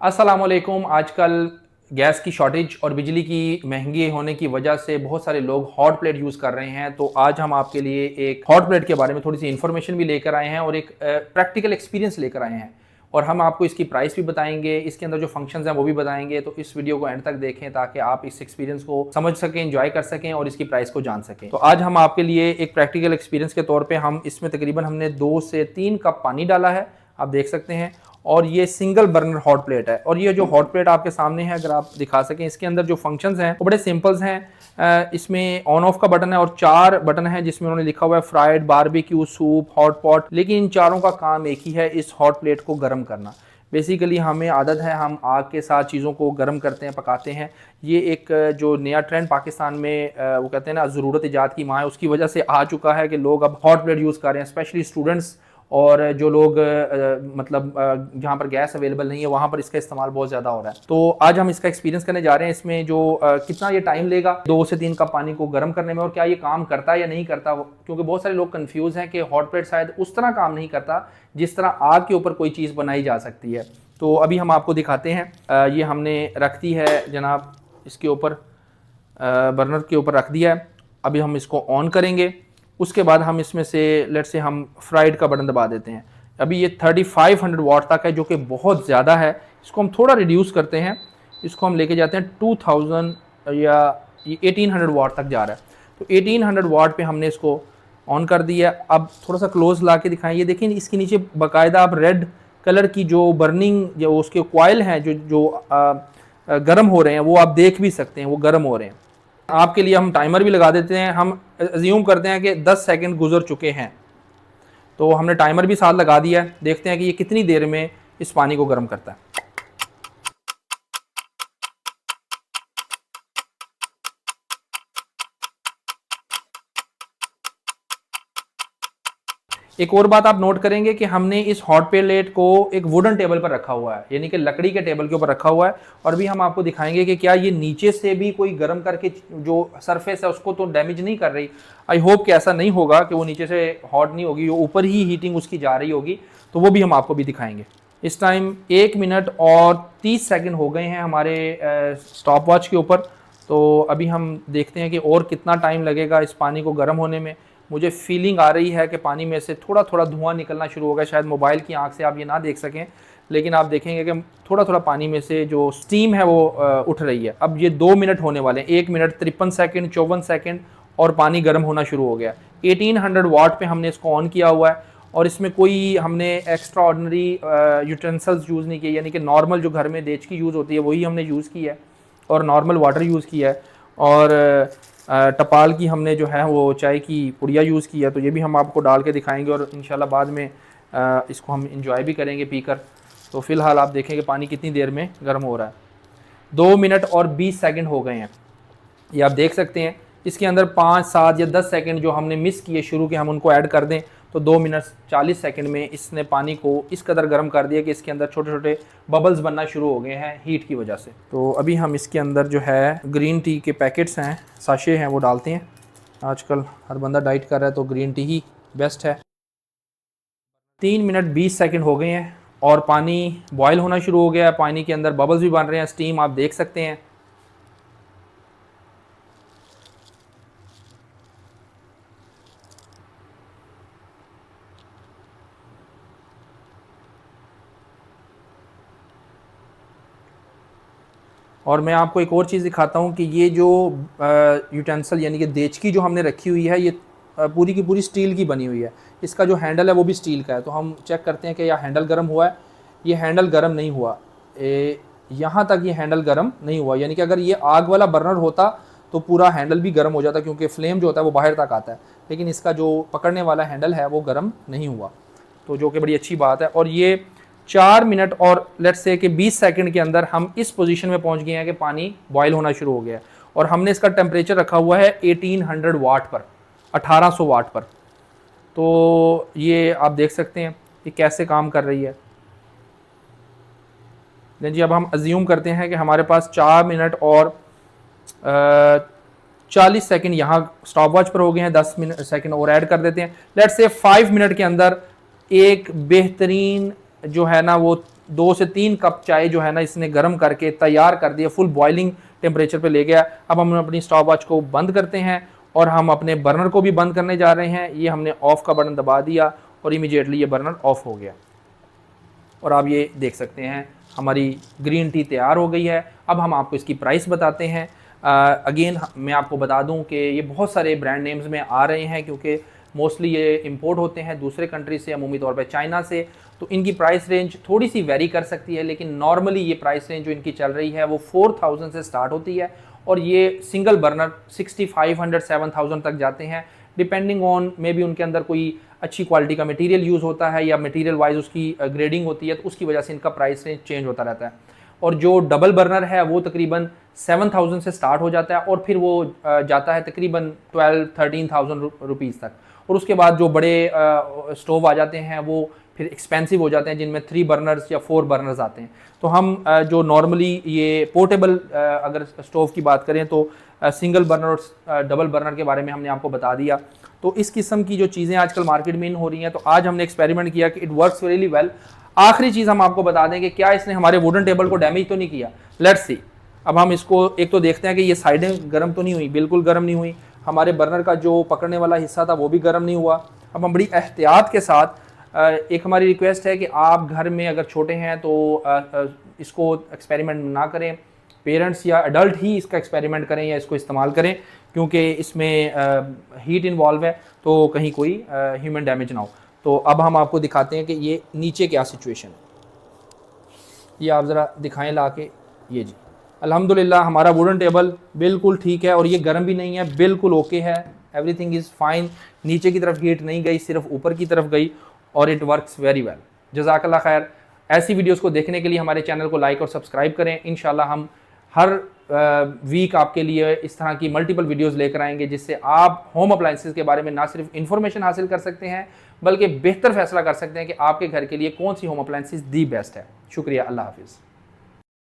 अस्सलाम वालेकुम। आजकल गैस की शॉर्टेज और बिजली की महंगी होने की वजह से बहुत सारे लोग हॉट प्लेट यूज़ कर रहे हैं। तो आज हम आपके लिए एक हॉट प्लेट के बारे में थोड़ी सी इन्फॉर्मेशन भी लेकर आए हैं और एक प्रैक्टिकल एक्सपीरियंस लेकर आए हैं, और हम आपको इसकी प्राइस भी बताएंगे, इसके अंदर जो फंक्शंस हैं वो भी बताएंगे। तो इस वीडियो को एंड तक देखें ताकि आप इस एक्सपीरियंस को समझ सकें, एंजॉय कर सकें और इसकी प्राइस को जान सकें। तो आज हम आपके लिए एक प्रैक्टिकल एक्सपीरियंस के तौर पे हम इसमें तकरीबन हमने 2 से 3 कप पानी डाला है, आप देख सकते हैं। और ये सिंगल बर्नर हॉट प्लेट है। और ये जो हॉट प्लेट आपके सामने है, अगर आप दिखा सकें, इसके अंदर जो फंक्शंस हैं वो बड़े सिंपल्स हैं। इसमें ऑन ऑफ का बटन है और 4 बटन है जिसमें उन्होंने लिखा हुआ है fried, barbecue, soup, hot pot. लेकिन इन चारों का काम एक ही है, इस हॉट प्लेट को गर्म करना। बेसिकली हमें आदत है, हम आग के साथ चीज़ों को गर्म करते हैं, पकाते हैं। ये एक जो नया ट्रेंड पाकिस्तान में वो कहते हैं ना, ज़रूरत ईजाद की माँ है, उसकी वजह से आ चुका है कि लोग अब हॉट प्लेट यूज़ कर रहे हैं, स्पेशली स्टूडेंट्स और जो लोग जहाँ पर गैस अवेलेबल नहीं है वहाँ पर इसका इस्तेमाल बहुत ज़्यादा हो रहा है। तो आज हम इसका एक्सपीरियंस करने जा रहे हैं, इसमें जो कितना ये टाइम लेगा 2 से 3 कप पानी को गर्म करने में, और क्या ये काम करता है या नहीं करता। क्योंकि बहुत सारे लोग कंफ्यूज हैं कि हॉट प्लेट शायद उस तरह काम नहीं करता जिस तरह आग के ऊपर कोई चीज़ बनाई जा सकती है। तो अभी हम आपको दिखाते हैं। ये हमने रख दी है जनाब, इसके ऊपर बर्नर के ऊपर रख दिया है। अभी हम इसको ऑन करेंगे, उसके बाद हम इसमें से लेट से हम फ्राइड का बटन दबा देते हैं। अभी ये 3500 वाट तक है, जो कि बहुत ज़्यादा है। इसको हम थोड़ा रिड्यूस करते हैं, इसको हम लेके जाते हैं 2000 या 1800 वाट तक जा रहा है। तो 1800 वाट पे हमने इसको ऑन कर दिया। अब थोड़ा सा क्लोज ला के दिखाएं, ये देखें इसके नीचे बाकायदा आप रेड कलर की जो बर्निंग, जो उसके कॉइल हैं जो गर्म हो रहे हैं, वो आप देख भी सकते हैं, वो गर्म हो रहे हैं। आपके लिए हम टाइमर भी लगा देते हैं। हम अज्यूम करते हैं कि 10 सेकंड गुजर चुके हैं, तो हमने टाइमर भी साथ लगा दिया है। देखते हैं कि ये कितनी देर में इस पानी को गर्म करता है। एक और बात आप नोट करेंगे कि हमने इस हॉट प्लेट को एक वुडन टेबल पर रखा हुआ है, यानी कि लकड़ी के टेबल के ऊपर रखा हुआ है। और भी हम आपको दिखाएंगे कि क्या ये नीचे से भी कोई गर्म करके जो सरफेस है उसको तो डैमेज नहीं कर रही। आई होप कि ऐसा नहीं होगा कि वो नीचे से हॉट नहीं होगी, वो ऊपर ही हीटिंग उसकी जा रही होगी। तो वो भी हम आपको भी दिखाएंगे। इस टाइम 1 मिनट और 30 सेकेंड हो गए हैं हमारे स्टॉप वॉच के ऊपर। तो अभी हम देखते हैं कि और कितना टाइम लगेगा इस पानी को गर्म होने में। मुझे फीलिंग आ रही है कि पानी में से थोड़ा थोड़ा धुआं निकलना शुरू होगा। शायद मोबाइल की आंख से आप ये ना देख सकें, लेकिन आप देखेंगे कि थोड़ा थोड़ा पानी में से जो स्टीम है वो उठ रही है। अब ये 2 मिनट होने वाले हैं, 1 मिनट 53 सेकेंड, 54 सेकेंड, और पानी गर्म होना शुरू हो गया। 1800 वाट पे हमने इसको ऑन किया हुआ है, और इसमें कोई हमने एक्स्ट्रा ऑर्डनरी यूटेंसिल्स यूज़ नहीं किए, यानी कि नॉर्मल जो घर में देचकी यूज़ होती है वही हमने यूज़ की है, और नॉर्मल वाटर यूज़ किया है, और टपाल की हमने जो है वो चाय की पुड़िया यूज़ की है। तो ये भी हम आपको डाल के दिखाएंगे, और इंशाल्लाह बाद में इसको हम इंजॉय भी करेंगे पीकर। तो फ़िलहाल आप देखेंगे पानी कितनी देर में गर्म हो रहा है। 2 मिनट और 20 सेकंड हो गए हैं, ये आप देख सकते हैं। इसके अंदर 5, 7 या 10 सेकंड जो हमने मिस किए शुरू के, हम उनको ऐड कर दें तो 2 मिनट 40 सेकंड में इसने पानी को इस कदर गर्म कर दिया कि इसके अंदर छोटे छोटे बबल्स बनना शुरू हो गए हैं हीट की वजह से। तो अभी हम इसके अंदर जो है ग्रीन टी के पैकेट्स हैं, साशे हैं, वो डालते हैं। आजकल हर बंदा डाइट कर रहा है तो ग्रीन टी ही बेस्ट है। 3 मिनट 20 सेकंड हो गए हैं और पानी बॉयल होना शुरू हो गया है। पानी के अंदर बबल्स भी बन रहे हैं, स्टीम आप देख सकते हैं। और मैं आपको एक और चीज़ दिखाता हूँ कि ये जो यूटेंसिल यानी कि देचकी जो हमने रखी हुई है, ये पूरी की पूरी स्टील की बनी हुई है। इसका जो हैंडल है वो भी स्टील का है। तो हम चेक करते हैं कि यह हैंडल गर्म हुआ है। ये हैंडल गर्म नहीं हुआ, यहाँ तक ये हैंडल गर्म नहीं हुआ। यानी कि अगर ये आग वाला बर्नर होता तो पूरा हैंडल भी गर्म हो जाता, क्योंकि फ्लेम जो होता है वो बाहर तक आता है। लेकिन इसका जो पकड़ने वाला हैंडल है वो गर्म नहीं हुआ, तो जो कि बड़ी अच्छी बात है। और ये 4 मिनट और लेट्स से कि 20 सेकंड के अंदर हम इस पोजीशन में पहुंच गए हैं कि पानी बॉयल होना शुरू हो गया है। और हमने इसका टेम्परेचर रखा हुआ है 1800 वाट पर, 1800 वाट पर। तो ये आप देख सकते हैं कि कैसे काम कर रही है। जी अब हम अज्यूम करते हैं कि हमारे पास 4 मिनट और 40 सेकंड यहाँ स्टॉप वॉच पर हो गए हैं। 10 मिनट सेकंड और ऐड कर देते हैं। लेट्स से 5 मिनट के अंदर एक बेहतरीन जो है ना वो 2 से 3 कप चाय जो है ना इसने गर्म करके तैयार कर दिया, फुल बॉइलिंग टेम्परेचर पे ले गया। अब हम अपनी स्टॉप वॉच को बंद करते हैं और हम अपने बर्नर को भी बंद करने जा रहे हैं। ये हमने ऑफ़ का बटन दबा दिया और इमीडिएटली ये बर्नर ऑफ़ हो गया और आप ये देख सकते हैं हमारी ग्रीन टी तैयार हो गई है। अब हम आपको इसकी प्राइस बताते हैं। अगेन मैं आपको बता दूं कि ये बहुत सारे ब्रांड नेम्स में आ रहे हैं क्योंकि मोस्टली ये इंपोर्ट होते हैं दूसरे कंट्री से, अमूमी तौर पे चाइना से, तो इनकी प्राइस रेंज थोड़ी सी वेरी कर सकती है, लेकिन नॉर्मली ये प्राइस रेंज जो इनकी चल रही है वो 4000 से स्टार्ट होती है और ये सिंगल बर्नर 6500 7000 तक जाते हैं, डिपेंडिंग ऑन मे बी उनके अंदर कोई अच्छी क्वालिटी का मटेरियल यूज़ होता है या मटेरियल वाइज उसकी ग्रेडिंग होती है, तो उसकी वजह से इनका प्राइस रेंज चेंज होता रहता है। और जो डबल बर्नर है वो तकरीबन 7000 से स्टार्ट हो जाता है और फिर वो जाता है तकरीबन 12-13,000 रुपीज़ तक, और उसके बाद जो बड़े स्टोव आ जाते हैं वो फिर एक्सपेंसिव हो जाते हैं जिनमें 3 बर्नर्स या 4 बर्नर्स आते हैं। तो हम जो नॉर्मली ये पोर्टेबल अगर स्टोव की बात करें तो सिंगल बर्नर और डबल बर्नर के बारे में हमने आपको बता दिया। तो इस किस्म की जो चीज़ें आजकल मार्केट में इन हो रही हैं, तो आज हमने एक्सपेरिमेंट किया कि इट वर्क्स रियली वेल। आखिरी चीज़ हम आपको बता दें कि क्या इसने हमारे वुडन टेबल को डैमेज तो नहीं किया। Let's see. अब हम इसको एक तो देखते हैं कि ये साइडें गर्म तो नहीं हुई, बिल्कुल गर्म नहीं हुई, हमारे बर्नर का जो पकड़ने वाला हिस्सा था वो भी गर्म नहीं हुआ। अब हम बड़ी एहतियात के साथ एक हमारी रिक्वेस्ट है कि आप घर में अगर छोटे हैं तो इसको एक्सपेरिमेंट ना करें, पेरेंट्स या एडल्ट ही इसका एक्सपेरिमेंट करें या इसको इस्तेमाल करें, क्योंकि इसमें हीट इन्वॉल्व है तो कहीं कोई ह्यूमन डैमेज ना हो। तो अब हम आपको दिखाते हैं कि ये नीचे क्या सिचुएशन है, ये आप ज़रा दिखाएं ला के। ये जी अल्हम्दुलिल्लाह हमारा वुडन टेबल बिल्कुल ठीक है और ये गर्म भी नहीं है, बिल्कुल ओके है, एवरीथिंग इज़ फाइन। नीचे की तरफ हीट नहीं गई, सिर्फ ऊपर की तरफ गई और इट वर्क्स वेरी वेल। जज़ाकल्लाह खैर। ऐसी वीडियोस को देखने के लिए हमारे चैनल को लाइक और सब्सक्राइब करें। इंशाल्लाह हम हर वीक आपके लिए इस तरह की मल्टीपल वीडियोस लेकर आएंगे जिससे आप होम अप्लाइंसेस के बारे में ना सिर्फ इन्फॉर्मेशन हासिल कर सकते हैं बल्कि बेहतर फैसला कर सकते हैं कि आपके घर के लिए कौन सी होम अप्लाइंसेस दी बेस्ट है। शुक्रिया, अल्लाह हाफिज़।